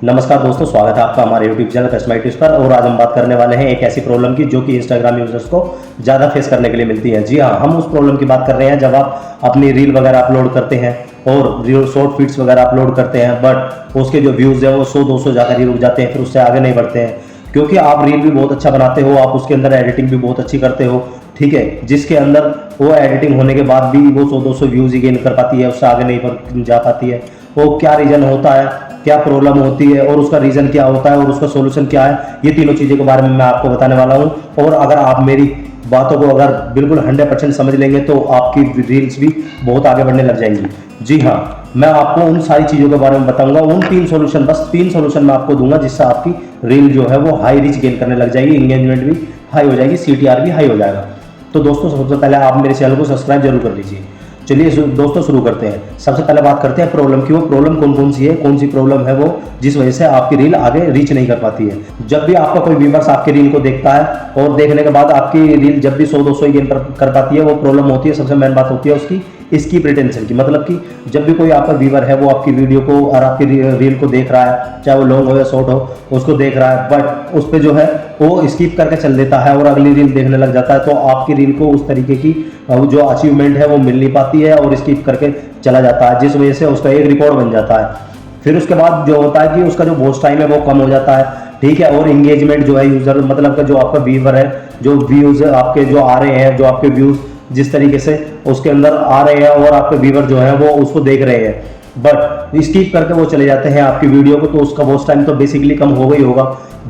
नमस्कार दोस्तों, स्वागत है आपका हमारे YouTube चैनल कस्टमाइज टिप्स पर। और आज हम बात करने वाले हैं एक ऐसी प्रॉब्लम की जो कि Instagram यूजर्स को ज़्यादा फेस करने के लिए मिलती है। जी हाँ, हम उस प्रॉब्लम की बात कर रहे हैं जब आप अपनी रील वगैरह अपलोड करते हैं और रील शॉर्ट फीड्स वगैरह अपलोड करते हैं, बट उसके जो व्यूज़ हैं वो 100-200 जाकर ही रुक जाते हैं, फिर उससे आगे नहीं बढ़ते हैं। क्योंकि आप रील भी बहुत अच्छा बनाते हो, आप उसके अंदर एडिटिंग भी बहुत अच्छी करते हो, ठीक है, जिसके अंदर वो एडिटिंग होने के बाद भी वो 100-200 व्यूज़ ही गेन कर पाती है, उससे आगे नहीं जा पाती है। वो क्या रीज़न होता है, क्या प्रॉब्लम होती है और उसका रीज़न क्या होता है और उसका सॉल्यूशन क्या है, ये तीनों चीज़ों के बारे में मैं आपको बताने वाला हूँ। और अगर आप मेरी बातों को अगर बिल्कुल 100% समझ लेंगे तो आपकी रील्स भी बहुत आगे बढ़ने लग जाएंगी। जी हाँ, मैं आपको उन सारी चीज़ों के बारे में बताऊंगा, उन तीन सॉल्यूशन, बस 3 सॉल्यूशन मैं आपको दूंगा जिससे आपकी रील जो है वो हाई रीच गेन करने लग जाएगी, एंगेजमेंट भी हाई हो जाएगी, CTR भी हाई हो जाएगा। तो दोस्तों, सबसे पहले आप मेरे चैनल को सब्सक्राइब जरूर कर लीजिए। चलिए दोस्तों शुरू करते हैं। सबसे पहले बात करते हैं प्रॉब्लम की। वो प्रॉब्लम कौन कौन सी है, कौन सी प्रॉब्लम है वो जिस वजह से आपकी रील आगे रीच नहीं कर पाती है। जब भी आपका कोई व्यूअर्स आपकी रील को देखता है और देखने के बाद आपकी रील जब भी 100-200 गेन कर पाती है, वो प्रॉब्लम होती है, सबसे मेन बात होती है उसकी स्किप रिटेंशन की। मतलब कि जब भी कोई आपका व्यूअर है वो आपकी वीडियो को और आपकी रील को देख रहा है, चाहे वो लॉन्ग हो या शॉर्ट हो, उसको देख रहा है, बट उस पर जो है वो स्किप करके चल देता है और अगली रील देखने लग जाता है, तो आपकी रील को उस तरीके की जो अचीवमेंट है वो मिल नहीं पाती है और स्किप करके चला जाता है, जिस वजह से उसका एक रिकॉर्ड बन जाता है। फिर उसके बाद जो होता है कि उसका जो वॉच टाइम है वो कम हो जाता है, ठीक है, और इंगेजमेंट जो है यूजर मतलब का जो आपका व्यूअर है, जो व्यूज आपके जो आ रहे हैं, जो आपके व्यूज जिस तरीके से उसके अंदर आ रहे हैं और आपके व्यूअर जो है वो उसको देख रहे हैं, बट स्किप करके वो चले जाते हैं आपकी वीडियो को, तो उसका वॉच टाइम तो बेसिकली कम हो गई होगा,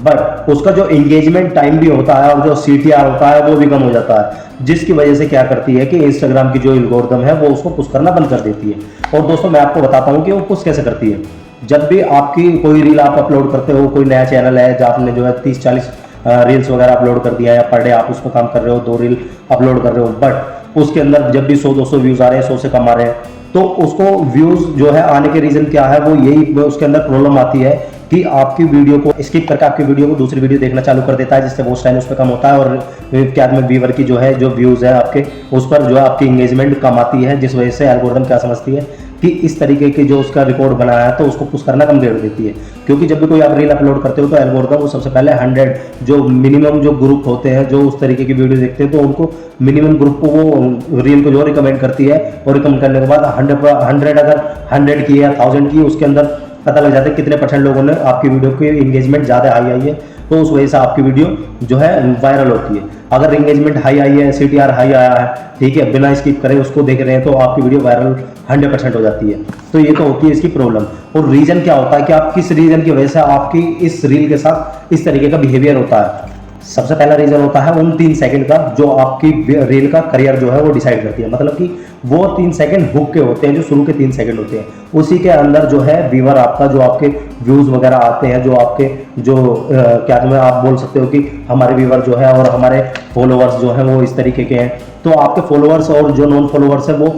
बट उसका जो एंगेजमेंट टाइम भी होता है और जो CTR होता है वो भी कम हो जाता है, जिसकी वजह से क्या करती है कि इंस्टाग्राम की जो एल्गोरिथम है वो उसको पुश करना बंद कर देती है। और दोस्तों, मैं आपको बताता हूँ कि वो पुश कैसे करती है। जब भी आपकी कोई रील आप अपलोड करते हो, कोई नया चैनल है जहाँ आपने जो है 30-40 रील्स वगैरह अपलोड कर दिया, या पर डे आप उस पर काम कर रहे हो, 2 रील अपलोड कर रहे हो, बट उसके अंदर जब भी 100-200 व्यूज़ आ रहे हैं, 100 से कम आ रहे हैं, तो उसको व्यूज़ जो है आने के रीज़न क्या है, वो यही उसके अंदर प्रॉब्लम आती है कि आपकी वीडियो को स्किप करके आपकी वीडियो को दूसरी वीडियो देखना चालू कर देता है, जिससे वॉच टाइम उस पर कम होता है और क्या में व्यूअर की जो है जो व्यूज़ है आपके उस पर जो है आपकी इंगेजमेंट कम आती है, जिस वजह से एल्गोरिथम क्या समझती है कि इस तरीके के जो उसका रिकॉर्ड बनाया है तो उसको पुश करना कम कर देती है। क्योंकि जब भी कोई आप रील अपलोड करते हो तो एल्गोरिथम वो सबसे पहले 100 जो मिनिमम जो ग्रुप होते हैं जो उस तरीके की वीडियो देखते हैं, तो उनको मिनिमम ग्रुप को वो रील को जो रिकमेंड करती है, और रिकमेंड करने के बाद 100 अगर 100 की या 1000 की, उसके अंदर पता लग जाता है कितने % लोगों ने आपकी वीडियो की इंगेजमेंट ज़्यादा हाई आई है, तो उस वजह से आपकी वीडियो जो है वायरल होती है। अगर इंगेजमेंट हाई आई है, CTR हाई आया है, ठीक है, बिना स्किप करे उसको देख रहे हैं, तो आपकी वीडियो वायरल 100% हो जाती है। तो ये तो होती है इसकी प्रॉब्लम। और रीज़न क्या होता है कि आप किस रीज़न की वजह से आपकी इस रील के साथ इस तरीके का बिहेवियर होता है। सबसे पहला रीज़न होता है उन 3 सेकंड का जो आपकी रील का करियर जो है वो डिसाइड करती है। मतलब कि वो 3 सेकंड हुक के होते हैं, जो शुरू के 3 सेकंड होते हैं, उसी के अंदर जो है व्यूअर आपका जो आपके व्यूज़ वगैरह आते हैं, जो आपके जो क्या तुम्हें आप बोल सकते हो कि हमारे व्यूअर जो है और हमारे फॉलोअर्स जो हैं वो इस तरीके के हैं, तो आपके फॉलोअर्स और जो नॉन फॉलोअर्स है वो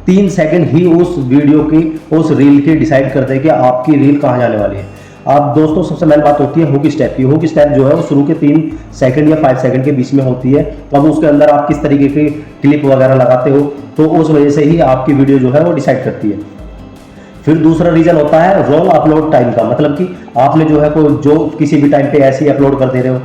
3 सेकंड ही उस वीडियो की, उस रील की डिसाइड करते हैं कि आपकी रील कहाँ जाने वाली है। आप दोस्तों, सबसे मेन बात होती है हुक स्टेप की। हुक स्टेप जो है वो शुरू के 3 सेकंड या 5 सेकंड के बीच में होती है। अब उसके अंदर आप किस तरीके की क्लिप वगैरह लगाते हो, तो उस वजह से ही आपकी वीडियो जो है वो डिसाइड करती है। फिर दूसरा रीजन होता है रॉन्ग अपलोड टाइम का। मतलब कि आपने जो है कोई जो किसी भी टाइम पे ऐसे ही अपलोड कर दे रहे हो,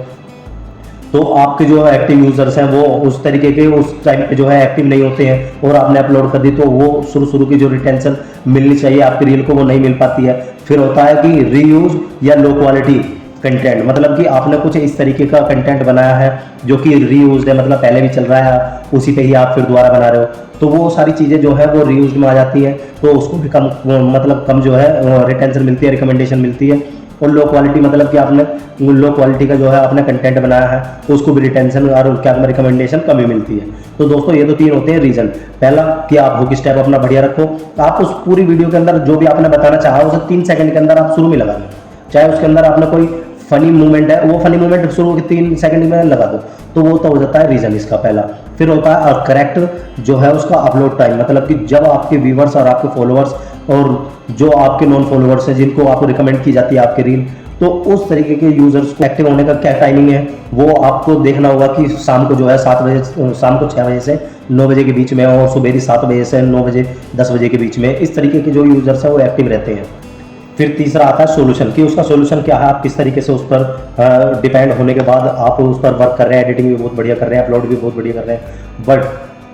तो आपके जो एक्टिव यूजर्स हैं वो उस तरीके के उस टाइम पे जो है एक्टिव नहीं होते हैं, और आपने अपलोड कर दी तो वो शुरू की जो रिटेंशन मिलनी चाहिए आपकी रील को वो नहीं मिल पाती है। फिर होता है कि रीयूज या लो क्वालिटी कंटेंट। मतलब कि आपने कुछ इस तरीके का कंटेंट बनाया है जो कि रीयूज है, मतलब पहले भी चल रहा है, उसी पे ही आप फिर दोबारा बना रहे हो, तो वो सारी चीज़ें जो है वो रीयूज में आ जाती हैं, तो उसको भी कम मतलब कम जो है रिटेंशन मिलती है, रिकमेंडेशन मिलती है। और लो क्वालिटी मतलब कि आपने लो क्वालिटी का जो है आपने कंटेंट बनाया है, तो उसको भी रिटेंशन और क्या रिकमेंडेशन कम ही मिलती है। तो दोस्तों, ये तो 3 होते हैं रीजन। पहला कि आप हुक स्टेप अपना बढ़िया रखो, आप उस पूरी वीडियो के अंदर जो भी आपने बताना चाहा उसे 3 सेकंड के अंदर आप शुरू में लगा दो। चाहे उसके अंदर आपने कोई फनी मूवमेंट है, वो फनी मूवमेंट शुरू के 3 सेकंड में लगा दो, तो वो तो हो जाता है रीजन इसका पहला। फिर होता है करेक्ट जो है उसका अपलोड टाइम। मतलब कि जब आपके व्यूवर्स और आपके फॉलोअर्स और जो आपके नॉन फॉलोअर्स हैं जिनको आपको रिकमेंड की जाती है आपकी रील, तो उस तरीके के यूजर्स को एक्टिव होने का क्या टाइमिंग है वो आपको देखना होगा कि शाम को जो है 7 बजे, शाम को 6 बजे से 9 बजे के बीच में, और सुबह 7 बजे से 9 बजे 10 बजे के बीच में, इस तरीके के जो यूजर्स हैं वो एक्टिव रहते हैं। फिर तीसरा आता है सॉल्यूशन, कि उसका सॉल्यूशन क्या है, आप किस तरीके से उस पर डिपेंड होने के बाद आप उस पर वर्क कर रहे हैं, एडिटिंग भी बहुत बढ़िया कर रहे हैं, अपलोड भी बहुत बढ़िया कर रहे हैं, बट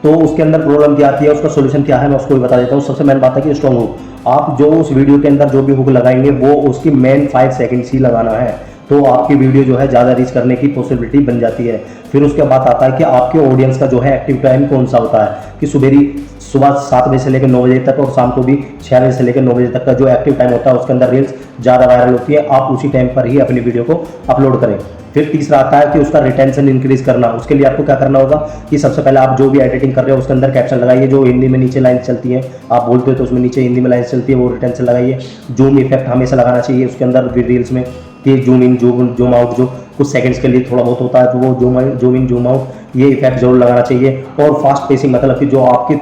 तो उसके अंदर प्रॉब्लम क्या आती है, उसका सॉल्यूशन क्या है, मैं उसको भी बता देता हूँ। सबसे मेन बात है कि स्ट्रॉन्ग हुक, आप जो उस वीडियो के अंदर जो भी हुक लगाएंगे वो उसकी मेन 5 सेकंड्स ही लगाना है, तो आपकी वीडियो जो है ज़्यादा रीच करने की पॉसिबिलिटी बन जाती है। फिर उसके बाद आता है कि आपके ऑडियंस का जो है एक्टिव टाइम कौन सा होता है, कि सुबह 7 बजे से लेकर 9 बजे तक और शाम को भी 6 बजे से लेकर 9 बजे तक का जो एक्टिव टाइम होता है उसके अंदर रील्स ज़्यादा वायरल होती है, आप उसी टाइम पर ही अपनी वीडियो को अपलोड करें। फिर तीसरा आता है कि उसका रिटेंशन इंक्रीज करना, उसके लिए आपको क्या करना होगा कि सबसे पहले आप जो भी एडिटिंग कर रहे हो उसके अंदर कैप्शन लगाइए, जो हिंदी में नीचे लाइन चलती है, आप बोलते हो तो उसमें नीचे हिंदी में लाइन चलती है, वो रिटेंशन लगाइए। जूम इफेक्ट हमेशा लगाना चाहिए उसके अंदर रील्स में, कि जूम इन जूम आउट जो कुछ सेकंड्स के लिए थोड़ा बहुत होता है, तो वो जूम इन जूम आउट ये इफेक्ट जरूर लगाना चाहिए। और फास्ट पेसिंग, मतलब कि जो आपकी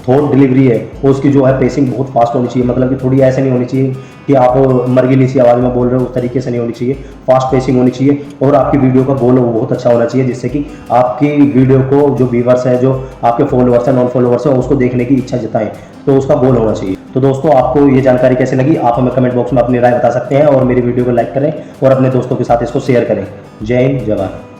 थॉट डिलीवरी है उसकी जो है पेसिंग बहुत फास्ट होनी चाहिए, मतलब कि थोड़ी ऐसे नहीं होनी चाहिए कि आप मर्गिली सी आवाज़ में बोल रहे हो, उस तरीके से नहीं होनी चाहिए, फास्ट पेसिंग होनी चाहिए। और आपकी वीडियो का गोल वो बहुत अच्छा होना चाहिए, जिससे कि आपकी वीडियो को जो व्यूवर्स है, जो आपके फॉलोअर्स है, नॉन फॉलोअर्स है, उसको देखने की इच्छा जताएं, तो उसका गोल होना चाहिए। तो दोस्तों, आपको ये जानकारी कैसे लगी आप हमें कमेंट बॉक्स में अपनी राय बता सकते हैं, और मेरी वीडियो को लाइक करें और अपने दोस्तों के साथ इसको शेयर करें। जय हिंद, जय भारत।